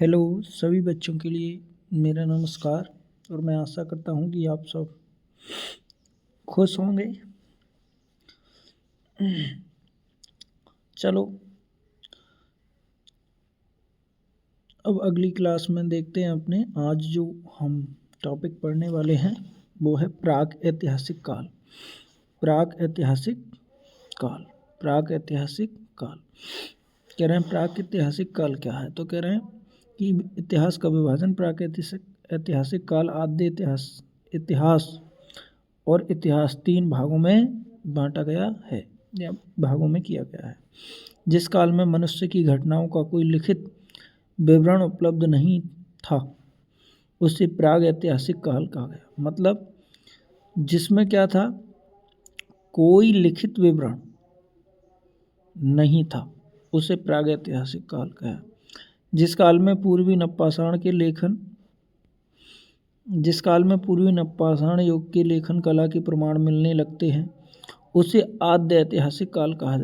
Hello सभी बच्चों के लिए मेरा नमस्कार और मैं आशा करता हूँ कि आप सब खुश होंगे। चलो अब अगली क्लास में देखते हैं अपने आज जो हम टॉपिक पढ़ने वाले हैं वो है प्राक ऐतिहासिक काल। प्राक ऐतिहासिक काल कह रहे हैं प्राक ऐतिहासिक काल क्या है, तो कह रहे हैं कि इतिहास का विभाजन प्राक ऐतिहासिक काल आद्य इतिहास और इतिहास 3 भागों में बांटा गया है या भागों में किया गया है। जिस काल में मनुष्य की घटनाओं का कोई लिखित विवरण उपलब्ध नहीं था उसे प्राग ऐतिहासिक काल कहा गया। मतलब जिसमें क्या था, कोई लिखित विवरण नहीं था उसे प्राग ऐतिहासिक काल कहा। जिस काल में पूर्वी नवपाषाण युग के लेखन कला के प्रमाण मिलने लगते हैं उसे आद्य ऐतिहासिक काल कहा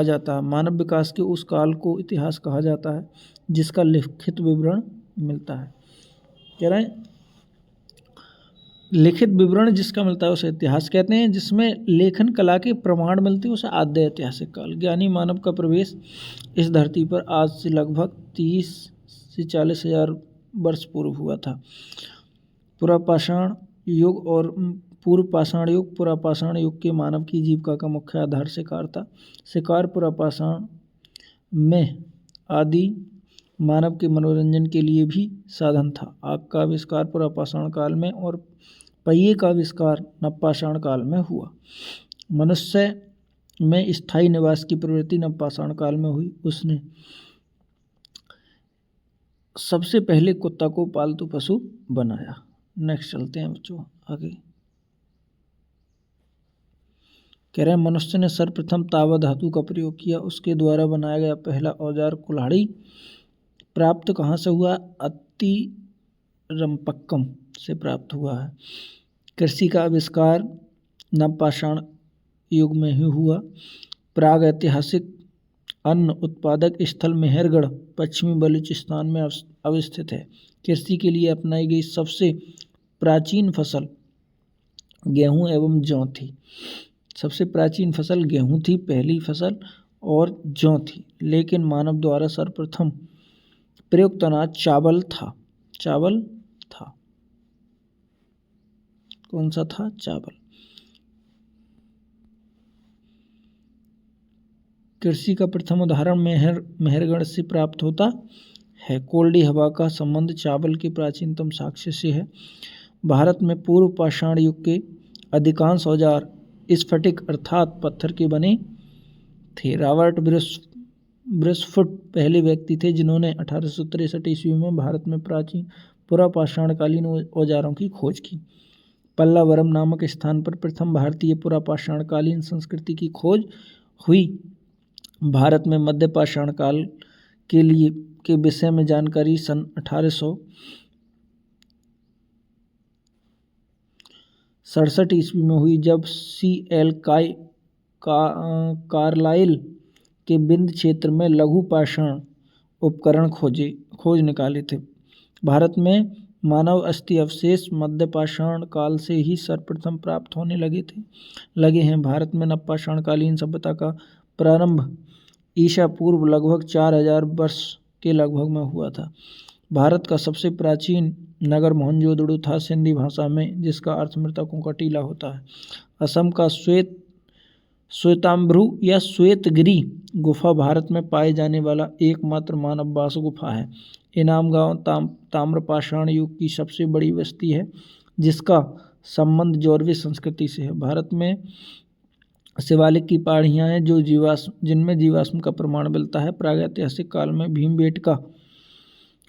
जाता है। मानव विकास के उस काल को इतिहास कहा जाता है जिसका लिखित विवरण मिलता है। कह रहे हैं लिखित विवरण जिसका मिलता है उसे इतिहास कहते हैं। जिसमें लेखन कला के प्रमाण मिलते हैं उसे आद्य ऐतिहासिक काल। ज्ञानी मानव का प्रवेश इस धरती पर आज से लगभग 30 से 40 हजार वर्ष पूर्व हुआ था। पुरापाषाण युग और पुरापाषाण युग के मानव की जीविका का मुख्य आधार शिकार था। शिकार पुरापाषाण में आदि मानव के मनोरंजन के लिए भी साधन था। आग का आविष्कार पुरापाषाण काल में और पहिए का आविष्कार नवपाषाण काल में हुआ। मनुष्य में स्थायी निवास की प्रवृत्ति नवपाषाण काल में हुई। उसने सबसे पहले कुत्ता को पालतू पशु बनाया। नेक्स्ट चलते हैं बच्चों आगे। कह रहे हैं मनुष्य ने सर्वप्रथम तावा धातु का प्रयोग किया। उसके द्वारा बनाया गया पहला औजार कुल्हाड़ी प्राप्त कहाँ से हुआ? अतिरम्पक्कम से प्राप्त हुआ है। कृषि का आविष्कार नवपाषाण युग में ही हुआ। प्राग ऐतिहासिक अन्न उत्पादक स्थल मेहरगढ़ पश्चिमी बलूचिस्तान में अवस्थित है। कृषि के लिए अपनाई गई सबसे प्राचीन फसल गेहूं एवं जौ थी। सबसे प्राचीन फसल गेहूं थी, पहली फसल, और जौ थी। लेकिन मानव द्वारा सर्वप्रथम प्रयुक्त अनाज चावल था। कौन सा था? चावल। कृषि का प्रथम उदाहरण मेहरगढ़ से प्राप्त होता है। कोल्डी हवा का संबंध चावल के प्राचीनतम साक्ष्य से है। भारत में पूर्व पाषाण युग के अधिकांश औजार स्फटिक अर्थात पत्थर के बने थे। रॉबर्ट ब्रिसफुट पहले व्यक्ति थे जिन्होंने 1863 ईस्वी में भारत में प्राचीन पुरापाषाणकालीन औजारों की खोज की। पल्लावरम नामक स्थान पर प्रथम भारतीय पुरापाषाणकालीन संस्कृति की खोज हुई। भारत में मध्यपाषाण काल के विषय में जानकारी सन 1867 ईस्वी में हुई, जब C.L. कार्लाइल के विंध्य क्षेत्र में लघु पाषाण उपकरण खोज निकाले थे। भारत में मानव अस्थि अवशेष मध्यपाषाण काल से ही सर्वप्रथम प्राप्त होने लगे हैं। भारत में नवपाषाणकालीन सभ्यता का प्रारंभ ईसा पूर्व लगभग 4000 वर्ष के लगभग में हुआ था। भारत का सबसे प्राचीन नगर मोहनजोदड़ो था, सिंधी भाषा में, जिसका अर्थ मृतकों का टीला होता है। असम का श्वेतांबरू या श्वेतगिरी गुफा भारत में पाए जाने वाला एकमात्र मानव वास गुफा है। इनाम गांव ताम्रपाषाण युग की सबसे बड़ी बस्ती है जिसका संबंध जौरवी संस्कृति से है। भारत में शिवालिक की पहाड़ियाँ हैं जिनमें जीवाश्म का प्रमाण मिलता है। प्रागैतिहासिक काल में भीमबेटका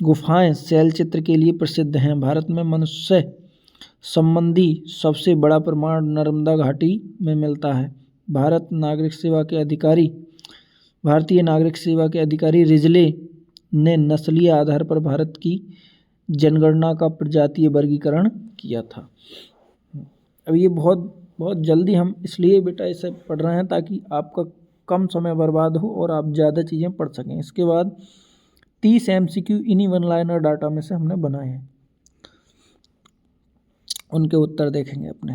गुफाएं शैल चित्र के लिए प्रसिद्ध हैं। भारत में मनुष्य संबंधी सबसे बड़ा प्रमाण नर्मदा घाटी में मिलता है। भारतीय नागरिक सेवा के अधिकारी रिजले ने नस्लीय आधार पर भारत की जनगणना का प्रजातीय वर्गीकरण किया था। अब ये बहुत जल्दी हम इसलिए बेटा इसे पढ़ रहे हैं ताकि आपका कम समय बर्बाद हो और आप ज़्यादा चीज़ें पढ़ सकें। इसके बाद 30 MCQ इन्हीं वन लाइनर डाटा में से हमने बनाए हैं, उनके उत्तर देखेंगे अपने।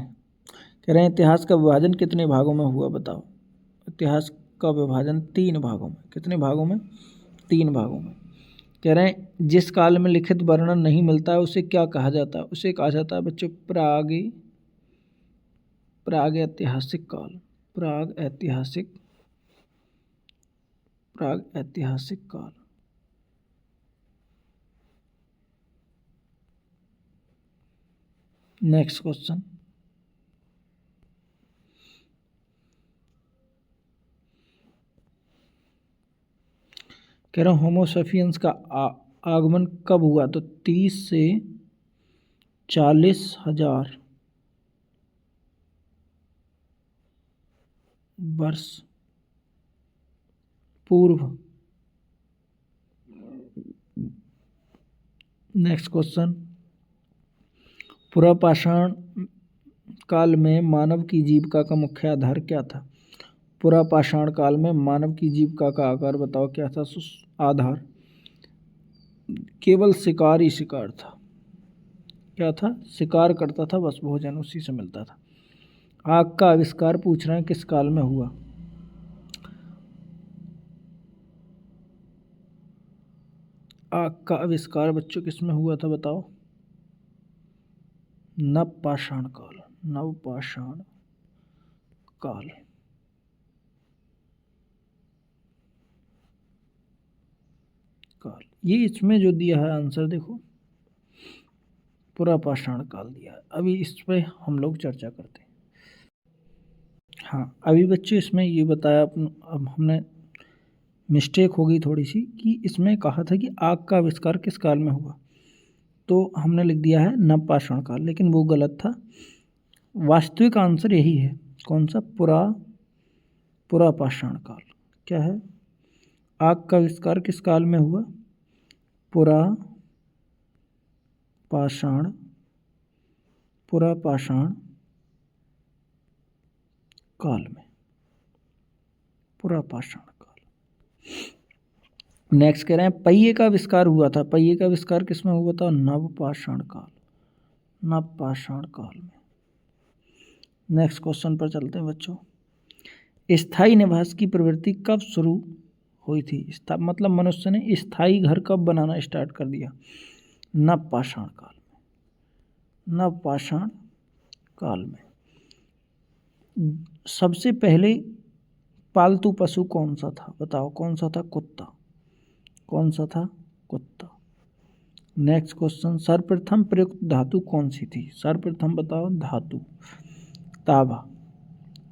कह रहे हैं इतिहास का विभाजन कितने भागों में हुआ बताओ। इतिहास का विभाजन 3 भागों में। कितने भागों में? 3 भागों में। कह रहे हैं जिस काल में लिखित वर्णन नहीं मिलता है उसे क्या कहा जाता है? उसे कहा जाता है बच्चों प्राग ऐतिहासिक काल। प्राग ऐतिहासिक काल। नेक्स्ट क्वेश्चन, कह रहा हूँ होमो सेपियंस का आगमन कब हुआ? तो 30 से 40 हजार वर्ष पूर्व। नेक्स्ट क्वेश्चन, पुरापाषाण काल में मानव की जीविका का मुख्य आधार क्या था? पुरापाषाण काल में मानव की जीविका का आधार बताओ क्या था? आधार केवल शिकार ही शिकार था। क्या था? शिकार करता था, बस भोजन उसी से मिलता था। आग का आविष्कार पूछ रहे हैं किस काल में हुआ? आग का आविष्कार बच्चों किस में हुआ था बताओ? नवपाषाण काल। नवपाषाण काल। ये इसमें जो दिया है आंसर देखो, पुरापाषाण काल दिया है। अभी इस पे हम लोग चर्चा करते हैं। हाँ, अभी बच्चे इसमें ये बताया अब हमने मिस्टेक हो गई थोड़ी सी कि इसमें कहा था कि आग का आविष्कार किस काल में हुआ, तो हमने लिख दिया है नवपाषाण काल, लेकिन वो गलत था। वास्तविक आंसर यही है। कौन सा? पुरापाषाण काल। क्या है? आग का आविष्कार किस काल में हुआ? पुरापाषाण काल में। पुरापाषाण काल। नेक्स्ट कह रहे हैं पहिए का आविष्कार हुआ था। पहिए का आविष्कार किस में हुआ था? नवपाषाण काल। नवपाषाण काल में। नेक्स्ट क्वेश्चन पर चलते हैं बच्चों। स्थायी निवास की प्रवृत्ति कब शुरू हुई थी? मतलब मनुष्य ने स्थायी घर कब बनाना स्टार्ट कर दिया? नवपाषाण काल में। नवपाषाण काल में। सबसे पहले पालतू पशु कौन सा था बताओ? कौन सा था? कुत्ता। कौन सा था? कुत्ता। नेक्स्ट क्वेश्चन, सर्वप्रथम प्रयुक्त धातु कौन सी थी? सर्वप्रथम बताओ धातु। तांबा।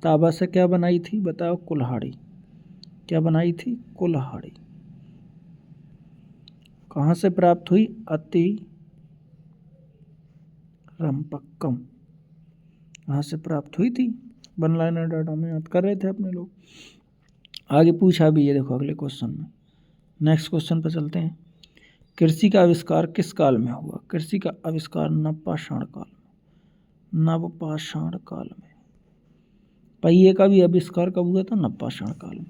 तांबा से क्या बनाई थी बताओ? कुल्हाड़ी। क्या बनाई थी? कुल्हाड़ी। कहाँ से प्राप्त हुई? अति रंपक्कम। कहाँ से प्राप्त हुई थी? वन लाइनर डाटा में याद कर रहे थे अपने लोग। आगे पूछा भी ये देखो अगले क्वेश्चन में। नेक्स्ट क्वेश्चन पर चलते हैं। कृषि का आविष्कार किस काल में हुआ? कृषि का आविष्कार नवपाषाण काल में। नवपाषाण काल में। पहिए का भी आविष्कार कब हुआ था? नवपाषाण काल में।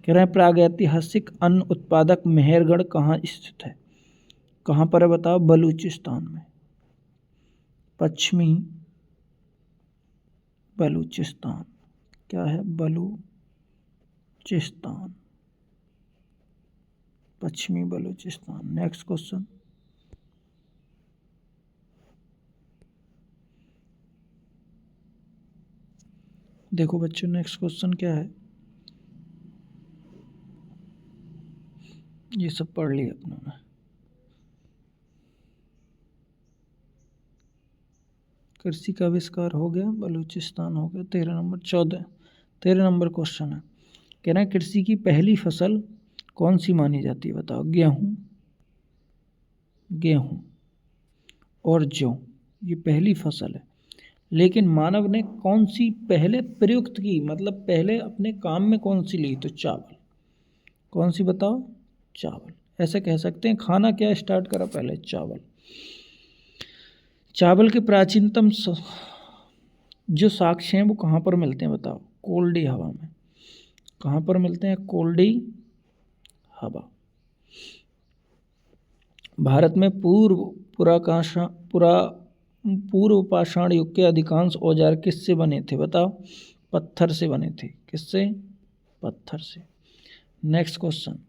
कह रहे हैं प्रागैतिहासिक अन्न उत्पादक मेहरगढ़ कहाँ स्थित है? कहाँ पर है बताओ? बलूचिस्तान में। पश्चिमी बलूचिस्तान। क्या है? बलूचिस्तान। पश्चिमी बलूचिस्तान। नेक्स्ट क्वेश्चन, देखो बच्चों नेक्स्ट क्वेश्चन क्या है, ये सब पढ़ लिया अपनों ने। कृषि का आविष्कार हो गया, बलूचिस्तान हो गया। 13 नंबर क्वेश्चन है। कह रहे हैं कृषि की पहली फसल कौन सी मानी जाती है बताओ? गेहूं और जौ, ये पहली फसल है। लेकिन मानव ने कौन सी पहले प्रयुक्त की, मतलब पहले अपने काम में कौन सी ली? तो चावल। कौन सी बताओ? चावल। ऐसे कह सकते हैं खाना क्या स्टार्ट करा पहले? चावल। चावल के प्राचीनतम जो साक्ष्य हैं वो कहाँ पर मिलते हैं बताओ? कोल्डी हवा में। कहाँ पर मिलते हैं? कोल्डी हवा। भारत में पूर्व पाषाण युग के अधिकांश औजार किससे बने थे? बताओ। पत्थर से बने थे। किससे? पत्थर से। नेक्स्ट क्वेश्चन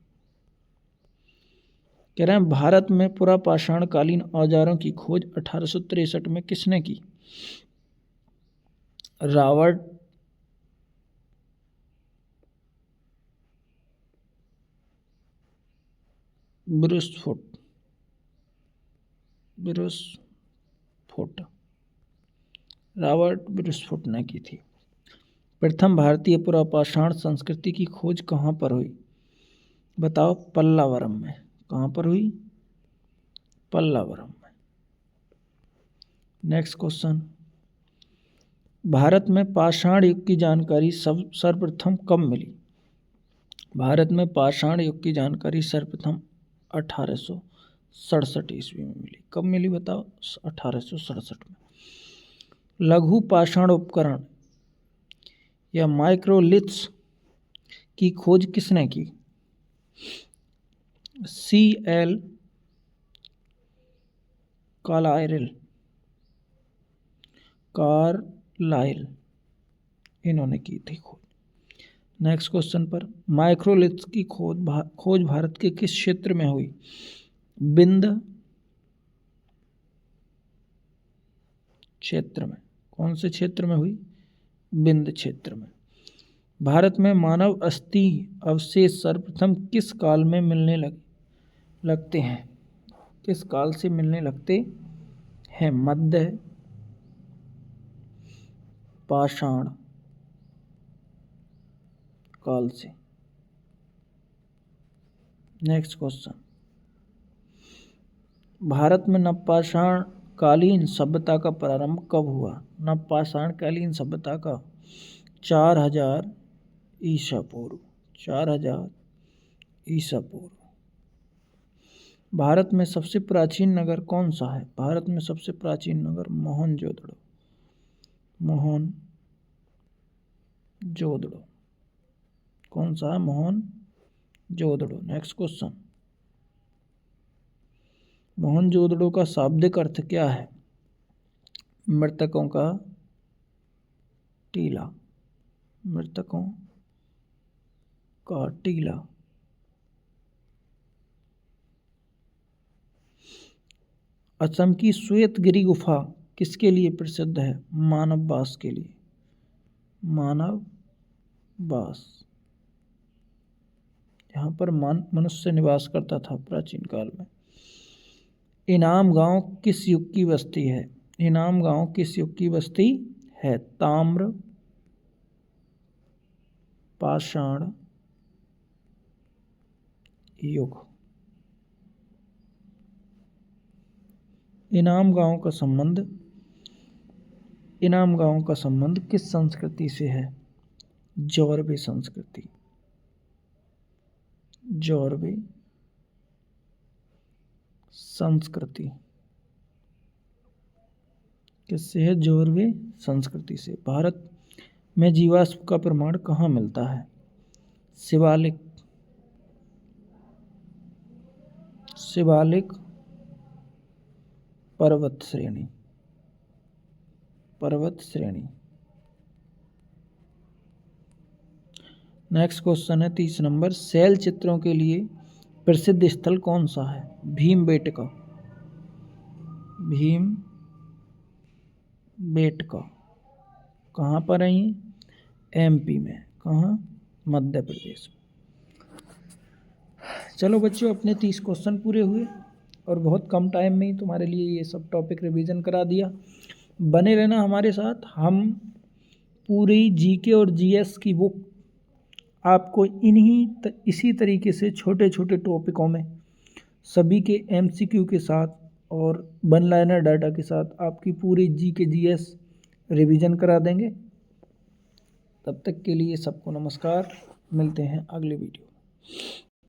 कह रहे हैं भारत में पुरापाषाण कालीन औजारों की खोज 1863 में किसने की? रॉबर्ट ब्रुसफुट ने की थी। प्रथम भारतीय पुरापाषाण संस्कृति की खोज कहाँ पर हुई? बताओ। पल्लावरम में। कहाँ पर हुई? पल्लावरम में। नेक्स्ट क्वेश्चन भारत में पाषाण युग की जानकारी सर्वप्रथम कब मिली? भारत में पाषाण युग की जानकारी सर्वप्रथम 1867 ईस्वी में मिली। कब मिली? बताओ। 1867 में। लघु पाषाण उपकरण या माइक्रोलिथ्स की खोज किसने की? C.L. कार्लाइल इन्होंने की थी खोज। नेक्स्ट क्वेश्चन पर माइक्रोलिथ्स की खोज भारत के किस क्षेत्र में हुई? विंध्य क्षेत्र में। कौन से क्षेत्र में हुई? विंध्य क्षेत्र में। भारत में मानव अस्थि अवशेष सर्वप्रथम किस काल में मिलने लगते हैं? किस काल से मिलने लगते हैं? मध्य पाषाण काल से। नेक्स्ट क्वेश्चन भारत में नवपाषाण कालीन सभ्यता का प्रारंभ कब हुआ? नवपाषाण कालीन सभ्यता का 4000 ईसा पूर्व। 4000 ईसा पूर्व। भारत में सबसे प्राचीन नगर कौन सा है? भारत में सबसे प्राचीन नगर मोहनजोदड़ो। कौन सा है? मोहनजोदड़ो। नेक्स्ट क्वेश्चन मोहनजोदड़ो का शाब्दिक अर्थ क्या है? मृतकों का टीला। मृतकों का टीला। असम की श्वेतगिरी गुफा किसके लिए प्रसिद्ध है? मानव वास के लिए। मानव वास। यहाँ पर मनुष्य निवास करता था प्राचीन काल में। इनाम गांव किस युग की बस्ती है? इनाम गांव किस युग की बस्ती है? ताम्र पाषाण युग। इनाम गांव का संबंध किस संस्कृति से है? जौरवे संस्कृति। जौरवे संस्कृति किससे है? जौरवे संस्कृति से। भारत में जीवाश्म का प्रमाण कहाँ मिलता है? शिवालिक पर्वत श्रेणी। नेक्स्ट क्वेश्चन है 30 नंबर शैल चित्रों के लिए प्रसिद्ध स्थल कौन सा है? भीमबेटका। कहाँ पर है ये? MP में। कहाँ? मध्य प्रदेश। चलो बच्चों अपने 30 क्वेश्चन पूरे हुए और बहुत कम टाइम में ही तुम्हारे लिए ये सब टॉपिक रिवीजन करा दिया। बने रहना हमारे साथ। हम पूरी GK और GS की बुक आपको इसी तरीके से छोटे छोटे टॉपिकों में सभी के MCQ के साथ और वन लाइनर डाटा के साथ आपकी पूरी GK GS रिवीजन करा देंगे। तब तक के लिए सबको नमस्कार। मिलते हैं अगले वीडियो।